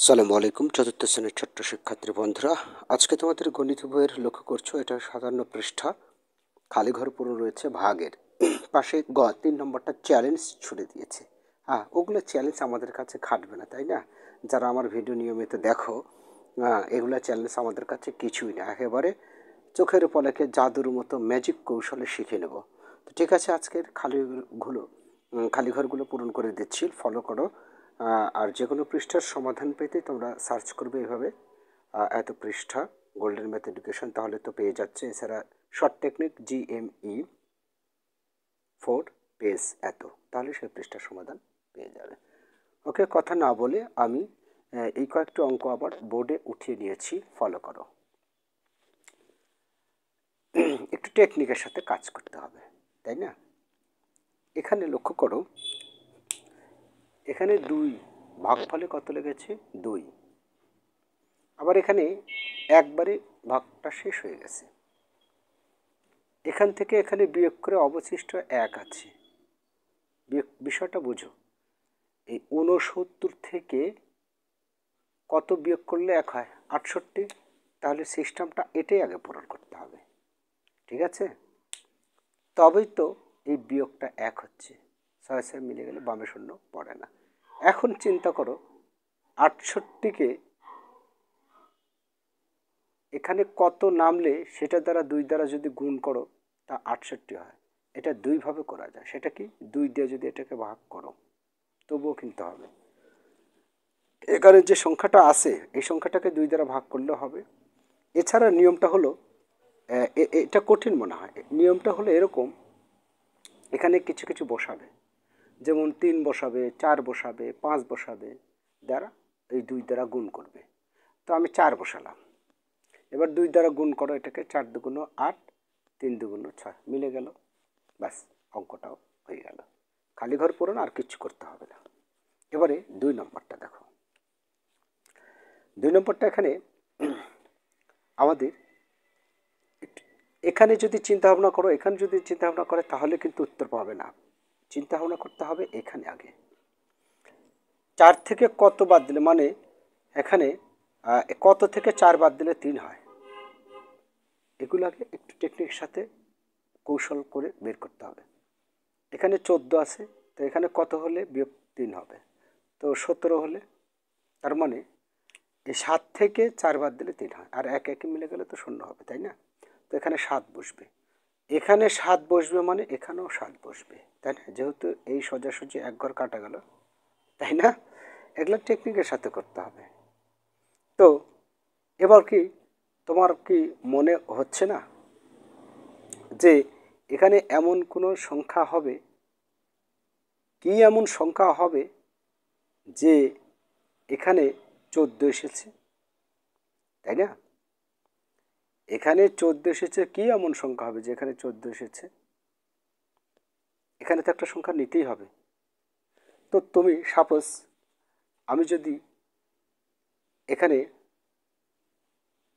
আসসালামু আলাইকুম। চতুর্থ শ্রেণীর ছোট্ট শিক্ষার্থী বন্ধুরা, আজকে তোমাদের গণিত বইয়ের লক্ষ্য করছো এটা 57 পৃষ্ঠা, খালি ঘর পূরণ রয়েছে ভাগের পাশে 3 নম্বরটা চ্যালেঞ্জ ছুড়ে দিয়েছে। হ্যাঁ, ওগুলো চ্যালেঞ্জ আমাদের কাছে খাটবে না, তাই না? যারা আমার ভিডিও নিয়মিত দেখো, এগুলো চ্যালেঞ্জ আমাদের কাছে কিছুই না, একেবারে চোখের পলকে জাদুর মতো ম্যাজিক কৌশলে শিখে নেব। তো ঠিক আছে, আজকের খালি ঘরগুলো পূরণ করে দিচ্ছি, ফলো করো। আর যে কোনো পৃষ্ঠার সমাধান পেতে তোমরা সার্চ করবে এভাবে, এত পৃষ্ঠা গোল্ডেন ম্যাথ এডুকেশন, তাহলে তো পেয়ে যাচ্ছে। এছাড়া শর্ট টেকনিক GME 4 পেজ এত, তাহলে সেই পৃষ্ঠার সমাধান পেয়ে যাবে। ওকে, কথা না বলে আমি এই কয়েকটি অঙ্ক আবার বোর্ডে উঠিয়ে নিয়েছি, ফলো করো। একটু টেকনিকের সাথে কাজ করতে হবে, তাই না? এখানে লক্ষ্য করো, এখানে 2 ভাগফলে কত লেগেছে? 2। আবার এখানে একবারে ভাগটা শেষ হয়ে গেছে, এখান থেকে এখানে বিয়োগ করে অবশিষ্ট 1 আছে। বিষয়টা বুঝো, এই 69 থেকে কত বিয়োগ করলে 1 হয়? 68। তাহলে সিস্টেমটা এটাই আগে পূরণ করতে হবে, ঠিক আছে? তবেই তো এই বিয়োগটা 1 হচ্ছে। 6 মিলে গেলে বামে শূন্য পড়ে না। এখন চিন্তা করো, 68কে এখানে কত নামলে সেটা দ্বারা 2 দ্বারা যদি গুণ করো তা 68 হয়। এটা 2 ভাবে করা যায়। সেটা কি? 2 দিয়ে যদি এটাকে ভাগ করো তবুও কিন্তু হবে। এখানে যে সংখ্যাটা আছে এই সংখ্যাটাকে 2 দ্বারা ভাগ করলে হবে। এছাড়া নিয়মটা হলো, এটা কঠিন মনে হয়, নিয়মটা হলো এরকম, এখানে কিছু কিছু বসাবে, যেমন 3 বসাবে, 4 বসাবে, 5 বসাবে, দ্বারা এই 2 দ্বারা গুণ করবে। তো আমি 4 বসালাম, এবার 2 দ্বারা গুণ করো এটাকে, 4 দুগুণ 8, 3 দুগুণ 6, মিলে গেল, ব্যাস অঙ্কটাও হয়ে গেল। খালি ঘর পূরণ, আর কিচ্ছু করতে হবে না। এবারে 2 নম্বরটা দেখো। 2 নম্বরটা এখানে আমাদের এখানে যদি চিন্তা ভাবনা করো, এখানে যদি চিন্তা ভাবনা করে তাহলে কিন্তু উত্তর পাবে না। চিন্তা ভাবনা করতে হবে এখানে আগে। 4 থেকে কত বাদ দিলে, মানে এখানে কত থেকে 4 বাদ দিলে 3 হয়, এগুলো আগে একটু টেকনিকের সাথে কৌশল করে বের করতে হবে। এখানে 14 আছে, তো এখানে কত হলে বিয়োগ 3 হবে? তো 17 হলে, তার মানে এই 7 থেকে 4 বাদ দিলে 3 হয়, আর 1 1 মিলে গেলে তো 0 হবে, তাই না? তো এখানে 7 বসবে, এখানে 7 বসবে, মানে এখানেও 7 বসবে, তাই না? যেহেতু এই সোজাসুজি এক ঘর কাটা গেল, তাই না? এগুলো টেকনিকের সাথে করতে হবে। তো এবার কি তোমার কি মনে হচ্ছে না যে এখানে এমন কোনো সংখ্যা হবে, কি এমন সংখ্যা হবে যে এখানে 14 এসেছে, তাই না? এখানে 14 এসেছে, কি এমন সংখ্যা হবে যে এখানে 14 এসেছে? এখানে তো একটা সংখ্যা নিতেই হবে। তো তুমি সাপোজ, আমি যদি এখানে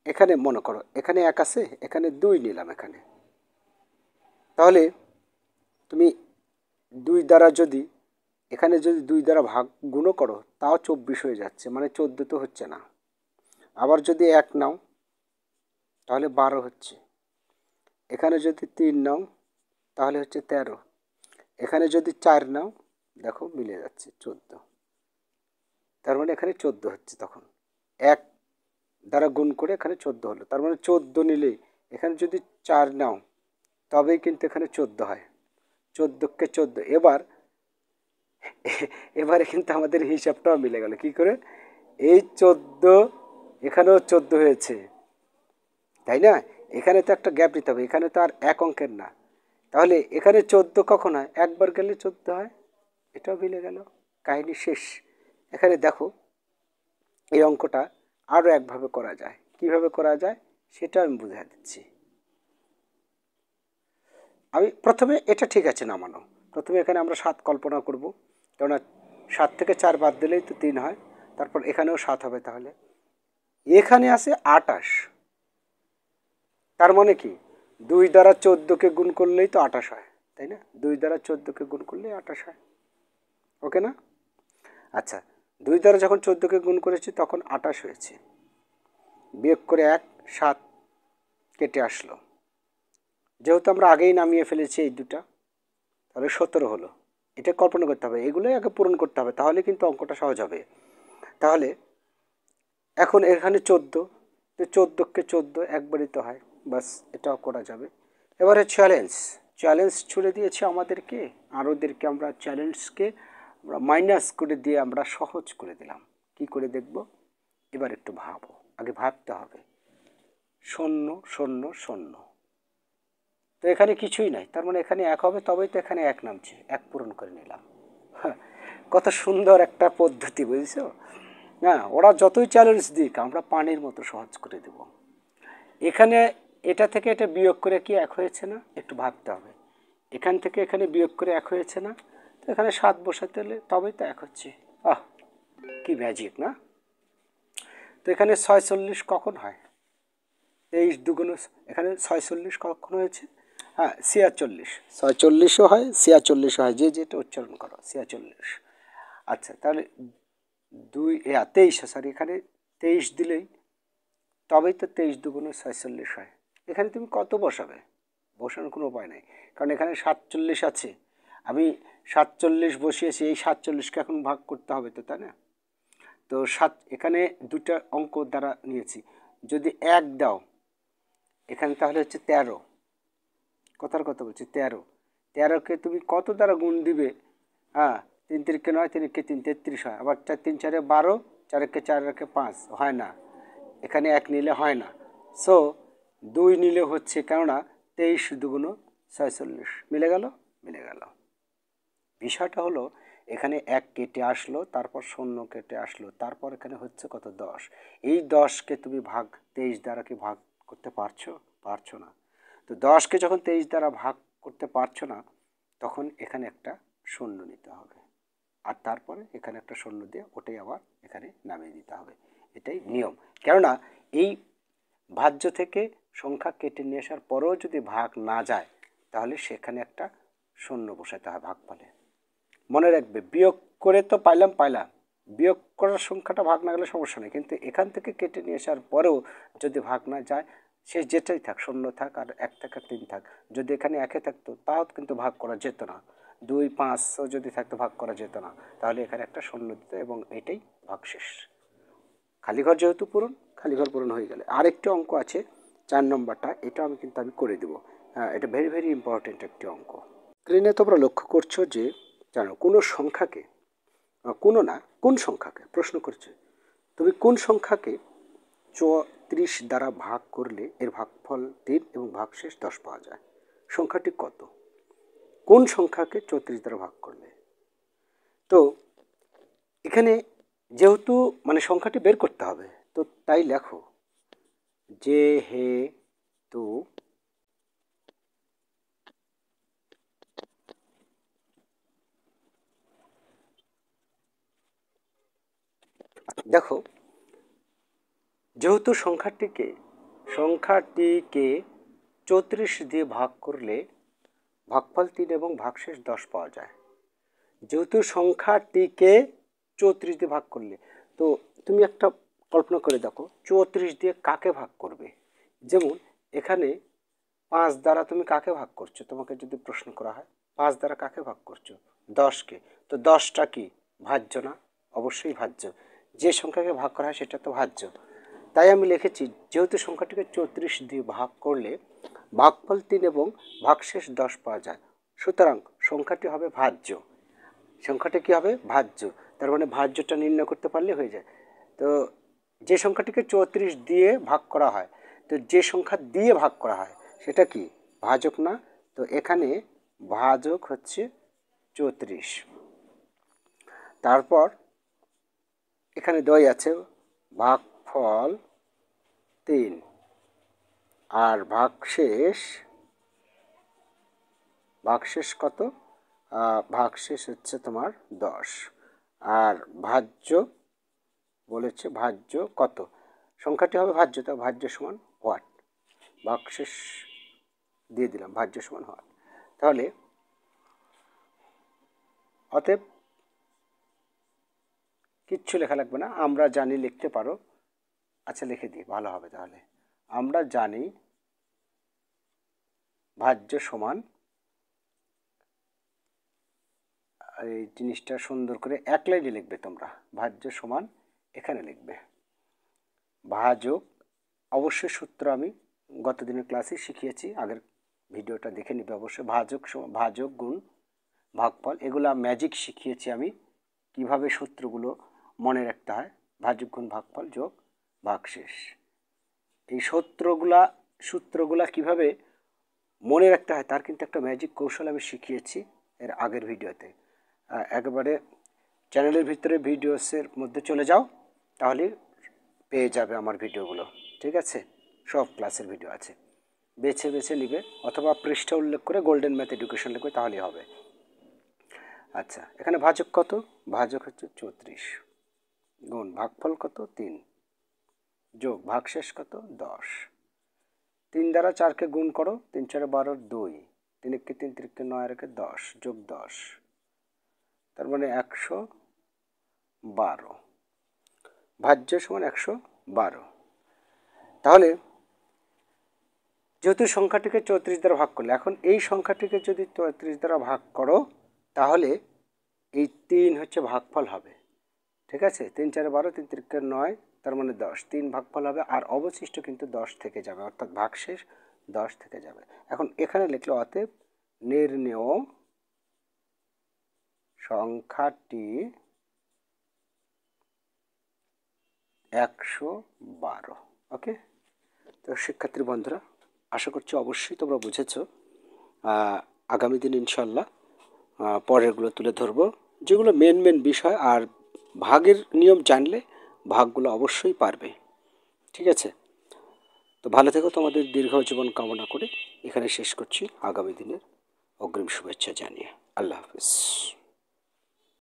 এখানে মনে করো এখানে 1 আছে, এখানে 2 নিলাম এখানে, তাহলে তুমি 2 দ্বারা যদি এখানে যদি 2 দ্বারা ভাগ গুণও করো তাও 24 হয়ে যাচ্ছে, মানে 14 তো হচ্ছে না। আবার যদি 1 নাও তাহলে 12 হচ্ছে, এখানে যদি 3 নাও তাহলে হচ্ছে 13, এখানে যদি 4 নাও দেখো মিলে যাচ্ছে 14, তার মানে এখানে 14 হচ্ছে। তখন 1 দ্বারা গুণ করে এখানে 14 হলো, তার মানে 14 নিলে এখানে যদি 4 নাও তবেই কিন্তু এখানে 14 হয়। 14কে 14, এবারে কিন্তু আমাদের হিসাবটাও মিলে গেল। কি করে? এই 14 এখানেও 14 হয়েছে, তাই না? এখানে তো একটা গ্যাপ দিতে হবে, এখানে তো আর 1 অঙ্কের না, তাহলে এখানে 14 কখন হয়? একবার গেলে 14 হয়, এটাও মিলে গেল, কাহিনী শেষ। এখানে দেখো এই অঙ্কটা আরও একভাবে করা যায়, কিভাবে করা যায় সেটা আমি বুঝিয়ে দিচ্ছি। আমি প্রথমে এটা ঠিক আছে নামানো, প্রথমে এখানে আমরা 7 কল্পনা করব, কেননা 7 থেকে 4 বাদ দিলেই তো 3 হয়, তারপর এখানেও 7 হবে, তাহলে এখানে আছে 28, তার মানে কি 2 দ্বারা 14কে গুণ করলেই তো 28 হয়, তাই না? 2 দ্বারা 14কে গুণ করলেই 28 হয়, ওকে না? আচ্ছা, 2 দ্বারা যখন 14কে গুণ করেছি তখন 28 হয়েছে, বিয়োগ করে 1, 7 কেটে আসলো। যেহেতু আমরা আগেই নামিয়ে ফেলেছি এই দুটা, তাহলে 17 হলো। এটা কল্পনা করতে হবে, এগুলোই আগে পূরণ করতে হবে, তাহলে কিন্তু অঙ্কটা সহজ হবে। তাহলে এখন এখানে 14, তো 14কে 14 একবারই তো হয়, বাস এটাও করা যাবে। এবারে চ্যালেঞ্জ ছুড়ে দিয়েছে আমাদেরকে, আর ওদেরকে আমরা চ্যালেঞ্জকে আমরা মাইনাস করে দিয়ে আমরা সহজ করে দিলাম। কি করে দেখব? এবার একটু ভাবো, আগে ভাবতে হবে। 0 0 0, তো এখানে কিছুই নাই, তার মানে এখানে 1 হবে, তবেই তো এখানে 1 নামছে, 1 পূরণ করে নিলাম। হ্যাঁ, কত সুন্দর একটা পদ্ধতি, বুঝছো? হ্যাঁ, ওরা যতই চ্যালেঞ্জ দিক আমরা পানির মতো সহজ করে দেব। এখানে এটা থেকে এটা বিয়োগ করে কি 1 হয়েছে না? একটু ভাবতে হবে। এখান থেকে এখানে বিয়োগ করে 1 হয়েছে না? তো এখানে 7 বসাতে হলে তবেই তো 1 হচ্ছে। আহ, কি ম্যাজিক না? তো এখানে 46 কখন হয়? 23 দুগুণ, এখানে 46 কখন হয়েছে? হ্যাঁ, 46, 46ও হয়, 46ও হয়, যে যেটা উচ্চারণ করো, 46। আচ্ছা, তাহলে 23, সরি, এখানে 23 দিলেই তবেই তো 23 দুগুণ 46 হয়। এখানে তুমি কত বসাবে? বসানোর কোনো উপায় নেই, কারণ এখানে 47 আছে। আমি 47 বসিয়েছি, এই 47কে এখন ভাগ করতে হবে তো, তাই না? তো এখানে দুটা অঙ্ক দ্বারা নিয়েছি, যদি 1 দাও এখানে তাহলে হচ্ছে 13। কথার কথা বলছি, 13কে তুমি কত দ্বারা গুণ দিবে? হ্যাঁ, 3 3 9, 3 3 33 হয়, আবার 4 3 4 12, 4 4 5 হয় না, এখানে 1 নিলে হয় না। সো 2 নিলে হচ্ছে, কেননা 23 দুগুণ 46, মিলে গেল, মিলে গেল। বিষয়টা হলো এখানে 1 কেটে আসলো, তারপর 0 কেটে আসলো, তারপর এখানে হচ্ছে কত? 10। এই 10কে তুমি 23 দ্বারা কি ভাগ করতে পারছো? পারছো না। তো 10কে যখন 23 দ্বারা ভাগ করতে পারছো না, তখন এখানে একটা 0 নিতে হবে, আর তারপরে এখানে একটা 0 দিয়ে ওটাই আবার এখানে নামিয়ে দিতে হবে। এটাই নিয়ম। কেননা এই ভাজ্য থেকে সংখ্যা কেটে নিয়ে আসার পরেও যদি ভাগ না যায়, তাহলে সেখানে একটা 0 বসাতে হয় ভাগফলে। মনে রাখবে, বিয়োগ করে তো পাইলাম, বিয়োগ করার সংখ্যাটা ভাগ না গেলে সমস্যা নেই, কিন্তু এখান থেকে কেটে নিয়ে আসার পরেও যদি ভাগ না যায়, সে যেটাই থাক, 0 থাক আর 1 থাক আর 3 থাক, যদি এখানে 1 থাকতো তাও কিন্তু ভাগ করা যেত না, 2 5ও যদি থাকতো ভাগ করা যেত না, তাহলে এখানে একটা 0 দিত এবং এটাই ভাগশেষ। খালি ঘর যেহেতু পূরণ, খালি ঘর পূরণ হয়ে গেলে আরেকটি অঙ্ক আছে, 4 নম্বরটা, এটা আমি করে দেবো। হ্যাঁ, এটা ভেরি ভেরি ইম্পর্টেন্ট একটি অঙ্ক। স্ক্রিনে তোমরা লক্ষ্য করছো যে, জানো কোনো সংখ্যাকে, কোন সংখ্যাকে প্রশ্ন করছে, তুমি কোন সংখ্যাকে 34 দ্বারা ভাগ করলে এর ভাগফল 3 এবং ভাগশেষ 10 পাওয়া যায়? সংখ্যাটি কত? কোন সংখ্যাকে 34 দ্বারা ভাগ করলে? তো এখানে যেহেতু সংখ্যাটি বের করতে হবে, তো তাই লেখো যে হে তু দেখো, যেহেতু সংখ্যাটিকে 34 দিয়ে ভাগ করলে ভাগফল 3 এবং ভাগশেষ 10 পাওয়া যায়। যেহেতু সংখ্যাটিকে 34 দিয়ে ভাগ করলে, তো তুমি একটা কল্পনা করে দেখো, 34 দিয়ে কাকে ভাগ করবে? যেমন এখানে 5 দ্বারা তুমি কাকে ভাগ করছো, তোমাকে যদি প্রশ্ন করা হয় 5 দ্বারা কাকে ভাগ করছো? 10কে। তো 10টা কি ভাজ্য না? অবশ্যই ভাজ্য। যে সংখ্যাকে ভাগ করা হয় সেটা তো ভাজ্য। তাই আমি লিখেছি, যেহেতু সংখ্যাটিকে 34 দিয়ে ভাগ করলে ভাগফল 3 এবং ভাগশেষ 10 পাওয়া যায়, সুতরাং সংখ্যাটি হবে ভাজ্য। সংখ্যাটা কি হবে? ভাজ্য। তার মানে ভাজ্যটা নির্ণয় করতে পারলে হয়ে যায়। তো যে সংখ্যাটিকে 34 দিয়ে ভাগ করা হয়, তো যে সংখ্যা দিয়ে ভাগ করা হয় সেটা কি ভাজক না? তো এখানে ভাজক হচ্ছে 34। তারপর এখানে 2 আছে, ভাগফল 3, আর ভাগশেষ কত? ভাগশেষ হচ্ছে তোমার 10। আর ভাজ্য বলেছে, ভাজ্য কত? সংখ্যাটি হবে ভাজ্য, তো ভাজ্য সমান হোয়াট, ভাগশেষ দিয়ে দিলাম, ভাজ্য সমান হোয়াট। তাহলে অতএব কিচ্ছু লেখা লাগবে না, আমরা জানি লিখতে পারো। আচ্ছা লিখে দিই, ভালো হবে তাহলে। আমরা জানি ভাজ্য সমান, এই জিনিসটা সুন্দর করে এক লাইনে লিখবে তোমরা। ভাজ্য সমান এখানে লিখবে ভাজক, অবশ্যই সূত্র আমি গত দিনের ক্লাসে শিখিয়েছি, আগের ভিডিওটা দেখে নিবে অবশ্যই। ভাজক গুণ ভাগফল, এগুলা ম্যাজিক শিখিয়েছি আমি, কিভাবে সূত্রগুলো মনে রাখতে হয়। ভাজক গুণ ভাগফল যোগ ভাগশেষ, এই সূত্রগুলা কিভাবে মনে রাখতে হয় তার কিন্তু একটা ম্যাজিক কৌশল আমি শিখিয়েছি এর আগের ভিডিওতে। একেবারে চ্যানেলের ভিতরে ভিডিওসের মধ্যে চলে যাও, তাহলে পেয়ে যাবে আমার ভিডিওগুলো, ঠিক আছে? সব ক্লাসের ভিডিও আছে, বেছে বেছে নিবে, অথবা পৃষ্ঠা উল্লেখ করে গোল্ডেন ম্যাথ এডুকেশন লিখবে, তাহলেই হবে। আচ্ছা, এখানে ভাজক কত? ভাজক হচ্ছে 34, গুণ ভাগফল কত? 3, যোগ ভাগশেষ কত? 10। 3 দ্বারা 4কে গুণ করো, 3 4 12, 2, 3 1 3 3 9 আর 10, যোগ 10, তার মানে 112। ভাজ্য সমান 112। তাহলে যেহেতু সংখ্যাটিকে 34 দ্বারা ভাগ করলে, এখন এই সংখ্যাটিকে যদি 34 দ্বারা ভাগ করো তাহলে এই 3 হচ্ছে ভাগফল হবে, ঠিক আছে? 3 4 12, 3 3 9, তার মানে 10, 3 ভাগফল হবে, আর অবশিষ্ট কিন্তু 10 থেকে যাবে, অর্থাৎ ভাগশেষ 10 থেকে যাবে। এখন এখানে লিখলে অতএব নির্ণেয় সংখ্যাটি 112। ওকে, তো শিক্ষার্থী বন্ধুরা, আশা করছি অবশ্যই তোমরা বুঝেছো। আগামী দিন ইনশাল্লাহ পরেরগুলো তুলে ধরবো, যেগুলো মেন বিষয়, আর ভাগের নিয়ম জানলে ভাগগুলো অবশ্যই পারবে, ঠিক আছে? তো ভালো থেকো, তোমাদের দীর্ঘ জীবন কামনা করে এখানে শেষ করছি, আগামী দিনের অগ্রিম শুভেচ্ছা জানিয়ে। আল্লাহ হাফিজ।